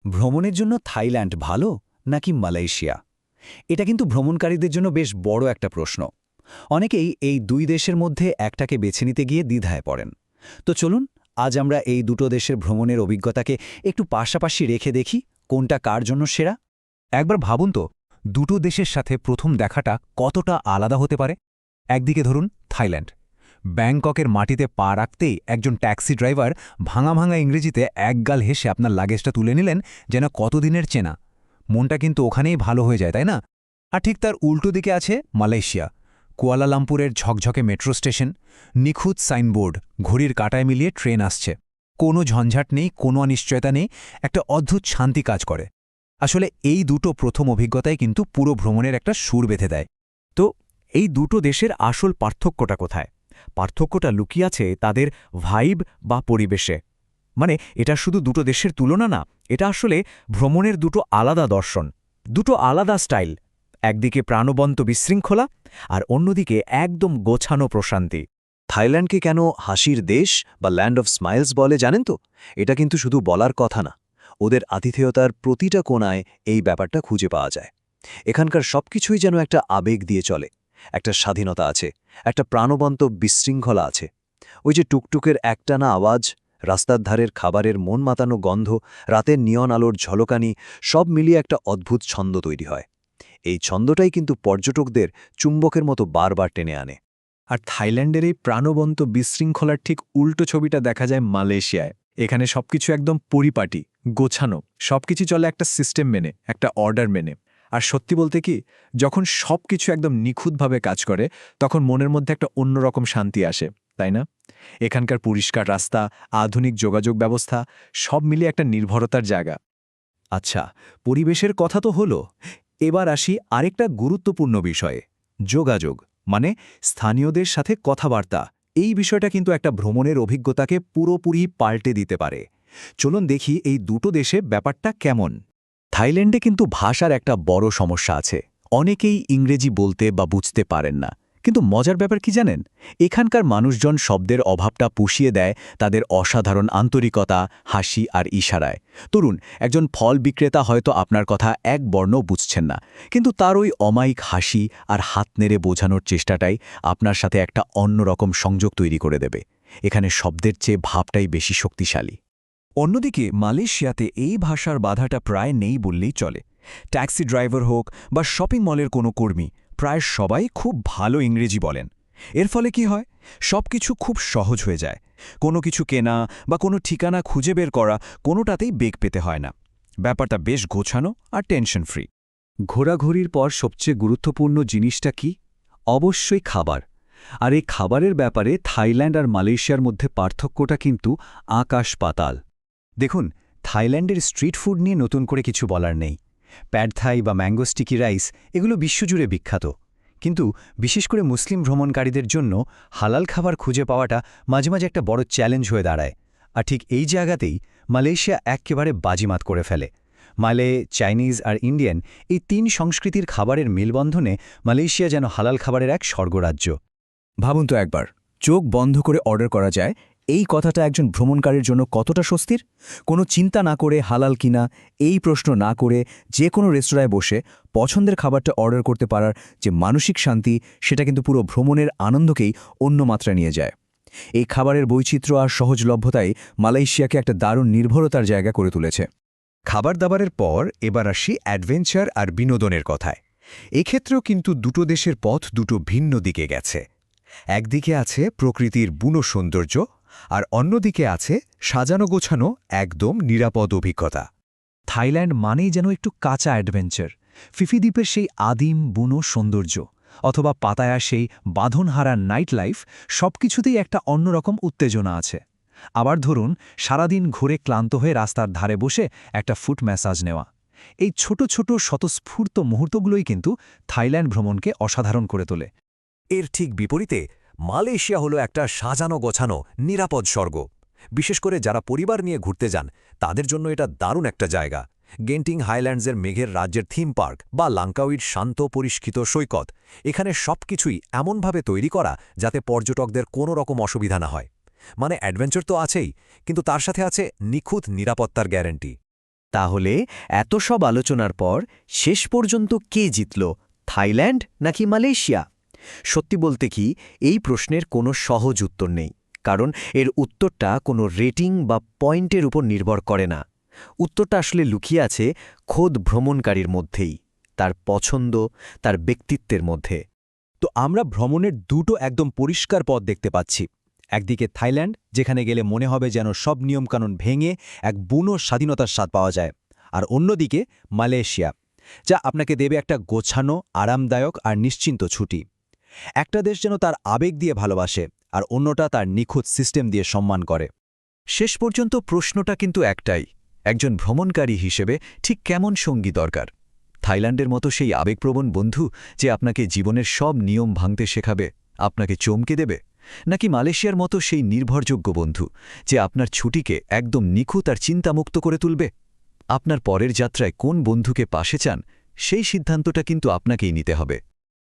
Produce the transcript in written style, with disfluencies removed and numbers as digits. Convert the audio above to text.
ভ্রমণের জন্য থাইল্যান্ড ভালো নাকি মালয়েশিয়া? এটা কিন্তু ভ্রমণকারীদের জন্য বেশ বড় একটা প্রশ্ন। অনেকেই এই দুই দেশের মধ্যে একটাকে বেছে নিতে গিয়ে দ্বিধায় পড়েন। তো চলুন, আজ আমরা এই দুটো দেশের ভ্রমণের অভিজ্ঞতাকে একটু পাশাপাশি রেখে দেখি কোনটা কার জন্য সেরা। একবার ভাবুন তো, দুটো দেশের সাথে প্রথম দেখাটা কতটা আলাদা হতে পারে। একদিকে ধরুন থাইল্যান্ড। ব্যাংককের মাটিতে পা রাখতেই একজন ট্যাক্সি ড্রাইভার ভাঙা ভাঙা ইংরেজিতে একগাল হেসে আপনার লাগেজটা তুলে নিলেন, যেন কতদিনের চেনা। মনটা কিন্তু ওখানেই ভালো হয়ে যায়, তাই না? আর ঠিক তার উল্টো দিকে আছে মালয়েশিয়া। কুয়ালালামপুরের ঝকঝকে মেট্রো স্টেশন, নিখুঁত সাইনবোর্ড, ঘড়ির কাঁটায় মিলিয়ে ট্রেন আসছে। কোনো ঝঞ্ঝাট নেই, কোনো অনিশ্চয়তা নেই, একটা অদ্ভুত শান্তি কাজ করে। আসলে এই দুটো প্রথম অভিজ্ঞতাই কিন্তু পুরো ভ্রমণের একটা সুর বেঁধে দেয়। তো এই দুটো দেশের আসল পার্থক্যটা কোথায়? পার্থক্যটা লুকিয়ে আছে তাদের ভাইব বা পরিবেশে। মানে এটা শুধু দুটো দেশের তুলনা না, এটা আসলে ভ্রমণের দুটো আলাদা দর্শন, দুটো আলাদা স্টাইল। একদিকে প্রাণবন্ত বিশৃঙ্খলা আর অন্যদিকে একদম গোছানো প্রশান্তি। থাইল্যান্ডকে কেন হাসির দেশ বা ল্যান্ড অফ স্মাইলস বলে জানেন তো? এটা কিন্তু শুধু বলার কথা না, ওদের আতিথেয়তার প্রতিটা কোণায় এই ব্যাপারটা খুঁজে পাওয়া যায়। এখানকার সবকিছুই যেন একটা আবেগ দিয়ে চলে, একটা স্বাধীনতা আছে, একটা প্রাণবন্ত বিশৃঙ্খলা আছে। ওই যে টুকটুকের একটানা আওয়াজ, রাস্তার ধারের খাবারের মন মাতানো গন্ধ, রাতের নিয়ন আলোর ঝলকানি, সব মিলিয়ে একটা অদ্ভুত ছন্দ তৈরি হয়। এই ছন্দটাই কিন্তু পর্যটকদের চুম্বকের মতো বারবার টেনে আনে। আর থাইল্যান্ডের এই প্রাণবন্ত বিশৃঙ্খলার ঠিক উল্টো ছবিটা দেখা যায় মালয়েশিয়ায়। এখানে সবকিছু একদম পরিপাটি, গোছানো, সবকিছু চলে একটা সিস্টেম মেনে, একটা অর্ডার মেনে। আর সত্যি বলতে কি, যখন সবকিছু একদম নিখুঁতভাবে কাজ করে, তখন মনের মধ্যে একটা অন্যরকম শান্তি আসে, তাই না? এখানকার পরিষ্কার রাস্তা, আধুনিক যোগাযোগ ব্যবস্থা, সব মিলিয়ে একটা নির্ভরতার জায়গা। আচ্ছা, পরিবেশের কথা তো হলো, এবার আসি আরেকটা গুরুত্বপূর্ণ বিষয়ে, যোগাযোগ। মানে স্থানীয়দের সাথে কথাবার্তা। এই বিষয়টা কিন্তু একটা ভ্রমণের অভিজ্ঞতাকে পুরোপুরি পাল্টে দিতে পারে। চলুন দেখি এই দুটো দেশে ব্যাপারটা কেমন। থাইল্যান্ডে কিন্তু ভাষার একটা বড় সমস্যা আছে। অনেকেই ইংরেজি বলতে বা বুঝতে পারেন না। কিন্তু মজার ব্যাপার কি জানেন? এখানকার মানুষজন শব্দের অভাবটা পুষিয়ে দেয় তাদের অসাধারণ আন্তরিকতা, হাসি আর ইশারায়। তরুণ একজন ফল বিক্রেতা হয়তো আপনার কথা এক বর্ণ বুঝছেন না, কিন্তু তার ওই অমায়িক হাসি আর হাত নেড়ে বোঝানোর চেষ্টাটাই আপনার সাথে একটা অন্যরকম সংযোগ তৈরি করে দেবে। এখানে শব্দের চেয়ে ভাবটাই বেশি শক্তিশালী। অন্যদিকে মালয়েশিয়াতে এই ভাষার বাধাটা প্রায় নেই বললেই চলে। ট্যাক্সি ড্রাইভার হোক বা শপিং মলের কোনো কর্মী, প্রায় সবাই খুব ভালো ইংরেজি বলেন। এর ফলে কি হয়? সবকিছু খুব সহজ হয়ে যায়। কোনো কিছু কেনা বা কোনো ঠিকানা খুঁজে বের করা, কোনোটাতেই বেগ পেতে হয় না। ব্যাপারটা বেশ গোছানো আর টেনশন ফ্রি। ঘোরাঘুরির পর সবচেয়ে গুরুত্বপূর্ণ জিনিসটা কি? অবশ্যই খাবার। আর এই খাবারের ব্যাপারে থাইল্যান্ড আর মালয়েশিয়ার মধ্যে পার্থক্যটা কিন্তু আকাশ পাতাল। দেখুন, থাইল্যান্ডের স্ট্রিট ফুড নিয়ে নতুন করে কিছু বলার নেই। প্যাড থাই বা ম্যাঙ্গো স্টিকি রাইস, এগুলো বিশ্বজুড়ে বিখ্যাত। কিন্তু বিশেষ করে মুসলিম ভ্রমণকারীদের জন্য হালাল খাবার খুঁজে পাওয়াটা মাঝে মাঝে একটা বড় চ্যালেঞ্জ হয়ে দাঁড়ায়। আর ঠিক এই জায়গাতেই মালয়েশিয়া একেবারে বাজিমাত করে ফেলে। মালে, চাইনিজ আর ইন্ডিয়ান, এই তিন সংস্কৃতির খাবারের মেলবন্ধনে মালয়েশিয়া যেন হালাল খাবারের এক স্বর্গরাজ্য। ভাবুন তো একবার, চোখ বন্ধ করে অর্ডার করা যায়, এই কথাটা একজন ভ্রমণকারীর জন্য কতটা স্বস্তির। কোনো চিন্তা না করে হালাল কিনা এই প্রশ্ন না করে যে কোনো রেস্তোরাঁয় বসে পছন্দের খাবারটা অর্ডার করতে পারার যে মানসিক শান্তি, সেটা কিন্তু পুরো ভ্রমণের আনন্দকেই অন্য মাত্রা নিয়ে যায়। এই খাবারের বৈচিত্র্য আর সহজলভ্যতাই মালয়েশিয়াকে একটা দারুণ নির্ভরতার জায়গা করে তুলেছে। খাবার দাবারের পর এবার আসি অ্যাডভেঞ্চার আর বিনোদনের কথায়। এক্ষেত্রেও কিন্তু দুটো দেশের পথ দুটো ভিন্ন দিকে গেছে। একদিকে আছে প্রকৃতির বুনো সৌন্দর্য, আর অন্যদিকে আছে সাজানো গোছানো একদম নিরাপদ অভিজ্ঞতা। থাইল্যান্ড মানেই যেন একটু কাঁচা অ্যাডভেঞ্চার। ফিফি দ্বীপের সেই আদিম বুনো সৌন্দর্য, অথবা পাতায়া সেই বাঁধনহারা নাইট লাইফ, সবকিছুতেই একটা অন্যরকম উত্তেজনা আছে। আবার ধরুন, সারাদিন ঘুরে ক্লান্ত হয়ে রাস্তার ধারে বসে একটা ফুট ম্যাসাজ নেওয়া। এই ছোট ছোট স্বতঃস্ফূর্ত মুহূর্তগুলোই কিন্তু থাইল্যান্ড ভ্রমণকে অসাধারণ করে তোলে। এর ঠিক বিপরীতে মালয়েশিয়া হলো একটা সাজানো গোছানো নিরাপদ স্বর্গ। বিশেষ করে যারা পরিবার নিয়ে ঘুরতে যান, তাদের জন্য এটা দারুণ একটা জায়গা। গেন্টিং হাইল্যান্ডসের মেঘের রাজ্যের থিম পার্ক বা লাঙ্কাউইর শান্ত পরিষ্কৃত সৈকত, এখানে সবকিছুই এমনভাবে তৈরি করা যাতে পর্যটকদের কোনো রকম অসুবিধা না হয়। মানে অ্যাডভেঞ্চার তো আছেই, কিন্তু তার সাথে আছে নিখুঁত নিরাপত্তার গ্যারান্টি। তাহলে এত সব আলোচনার পর শেষ পর্যন্ত কে জিতল, থাইল্যান্ড নাকি মালয়েশিয়া? সত্যি বলতে কি, এই প্রশ্নের কোনো সহজ উত্তর নেই, কারণ এর উত্তরটা কোনো রেটিং বা পয়েন্টের উপর নির্ভর করে না। উত্তরটা আসলে লুকিয়ে আছে খোদ ভ্রমণকারীর মধ্যেই, তার পছন্দ, তার ব্যক্তিত্বের মধ্যে। তো আমরা ভ্রমণের দুটো একদম পরিষ্কার পথ দেখতে পাচ্ছি। একদিকে থাইল্যান্ড, যেখানে গেলে মনে হবে যেন সব নিয়মকানুন ভেঙে এক বুনো স্বাধীনতার স্বাদ পাওয়া যায়, আর অন্যদিকে মালয়েশিয়া, যা আপনাকে দেবে একটা গোছানো, আরামদায়ক আর নিশ্চিন্ত ছুটি। একটা দেশ যেন তার আবেগ দিয়ে ভালোবাসে, আর অন্যটা তার নিখুঁত সিস্টেম দিয়ে সম্মান করে। শেষ পর্যন্ত প্রশ্নটা কিন্তু একটাই, একজন ভ্রমণকারী হিসেবে ঠিক কেমন সঙ্গী দরকার? থাইল্যান্ডের মতো সেই আবেগপ্রবণ বন্ধু যে আপনাকে জীবনের সব নিয়ম ভাঙতে শেখাবে, আপনাকে চমকে দেবে, নাকি মালয়েশিয়ার মতো সেই নির্ভরযোগ্য বন্ধু যে আপনার ছুটিকে একদম নিখুঁত আর চিন্তামুক্ত করে তুলবে? আপনার পরের যাত্রায় কোন বন্ধুকে পাশে চান, সেই সিদ্ধান্তটা কিন্তু আপনাকেই নিতে হবে।